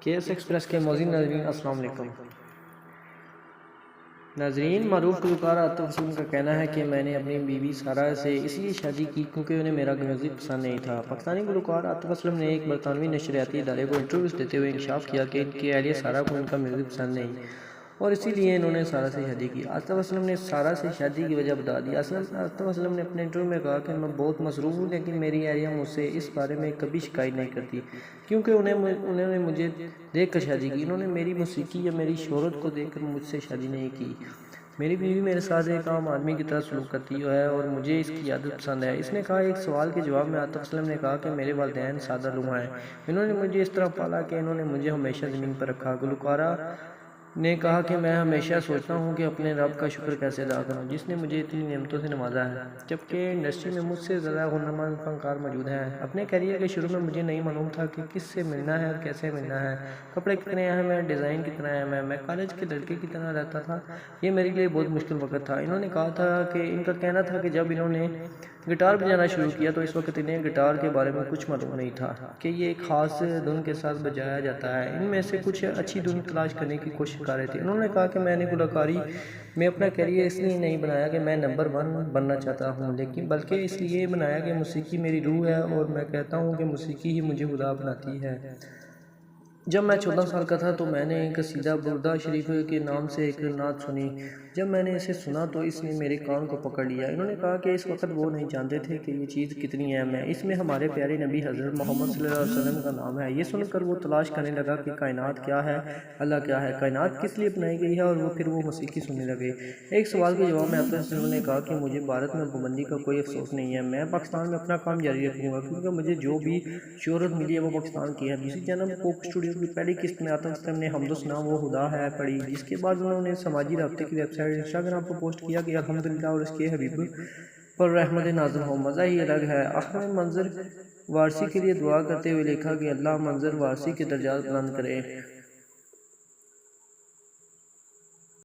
کے S express کے موزین ناظرین السلام علیکم ناظرین، معروف گلوکار عاطف اسلم کا کہنا ہے کہ میں نے اپنی بیوی سارہ سے اس لیے شادی کی کیونکہ انہیں میرا میوزک پسند نہیں تھا۔ پاکستانی گلوکار عاطف اسلم نے ایک برطانوی نشریاتی ادارے کو انٹرویوز دیتے ہوئے انکشاف کیا کہ ان کی اہلیہ سارہ کو ان کا میوزک پسند نہیں اور اسی لیے انہوں نے سارہ سے شادی کی۔ عاطف اسلم نے سارہ سے شادی کی وجہ بتا دی۔ عاطف اسلم نے اپنے انٹرویو میں کہا کہ میں بہت مصروف ہوں لیکن میری اہلیہ مجھ سے اس بارے میں کبھی شکایت نہیں کرتی کیونکہ انہوں نے مجھے دیکھ کر شادی کی۔ انہوں نے میری موسیقی یا میری شہرت کو دیکھ کر مجھ سے شادی نہیں کی۔ میری بیوی میرے ساتھ ایک عام آدمی کی طرح سلوک کرتی ہے اور مجھے اس کی عادت پسند ہے۔ اس نے کہا ایک سوال کے جواب میں عاطف اسلم نے کہا کہ میرے والدین سادہ لوگ ہیں۔ انہوں نے مجھے اس طرح پالا کہ انہوں نے مجھے ہمیشہ زمین پر رکھا۔ گلوکارہ نے کہا کہ میں ہمیشہ سوچتا ہوں کہ اپنے رب کا شکر کیسے ادا کروں جس نے مجھے اتنی نعمتوں سے نوازا ہے، جبکہ انڈسٹری میں مجھ سے زیادہ ہنرمند فنکار موجود ہیں۔ اپنے کیریئر کے شروع میں مجھے نہیں معلوم تھا کہ کس سے ملنا ہے اور کیسے ملنا ہے، کپڑے کتنے اہم ہیں، ڈیزائن کتنا اہم ہے۔ میں کالج کے لڑکے کی طرح رہتا تھا، یہ میرے لیے بہت مشکل وقت تھا۔ انہوں نے کہا تھا کہ ان کا کہنا تھا کہ جب انہوں نے گٹار بجانا شروع کیا تو اس وقت انہیں گٹار کے بارے میں کچھ معلوم نہیں تھا کہ یہ ایک خاص دھن کے ساتھ بجایا جاتا ہے۔ ان میں سے کچھ اچھی دھن تلاش کرنے کی کوشش کر رہے تھے۔ انہوں نے کہا کہ میں نے گلوکاری میں اپنا کیریئر اس لیے نہیں بنایا کہ میں نمبر 1 بننا چاہتا ہوں، بلکہ اس لیے بنایا کہ موسیقی میری روح ہے اور میں کہتا ہوں کہ موسیقی ہی مجھے خدا بناتی ہے۔ جب میں 14 سال کا تھا تو میں نے قصیدہ بردہ شریف کے نام سے ایک نعت سنی۔ جب میں نے اسے سنا تو اس نے میرے کان کو پکڑ لیا۔ انہوں نے کہا کہ اس وقت وہ نہیں جانتے تھے کہ یہ چیز کتنی اہم ہے، اس میں ہمارے پیارے نبی حضرت محمد صلی اللہ علیہ وسلم کا نام ہے۔ یہ سن کر وہ تلاش کرنے لگا کہ کائنات کیا ہے، اللہ کیا ہے، کائنات کس لیے بنائی گئی ہے، اور پھر وہ موسیقی سننے لگے۔ ایک سوال کے جواب میں عاطف اسلم نے کہا کہ مجھے بھارت میں پابندی کا کوئی افسوس نہیں ہے، میں پاکستان میں اپنا کام جاری رکھوں گا کیونکہ مجھے جو بھی شہرت ملی ہے وہ پاکستان کی ہے۔ دوسری جانب کوک اسٹوڈیو کی پہلی قسط میں عاطف اسلم نے حمد و ثنا وہ خدا ہے پڑھی، جس کے بعد انہوں نے سماجی رابطے کی ویب سائٹ انسٹاگرام پر پوسٹ کیا کہ الحمدللہ اور اس کے حبیب پر رحمت نازل ہو، مزہ ہی الگ ہے۔ آخر میں منظر وارثی کے لیے دعا کرتے ہوئے لکھا کہ اللہ منظر وارثی کے درجات بلند کرے۔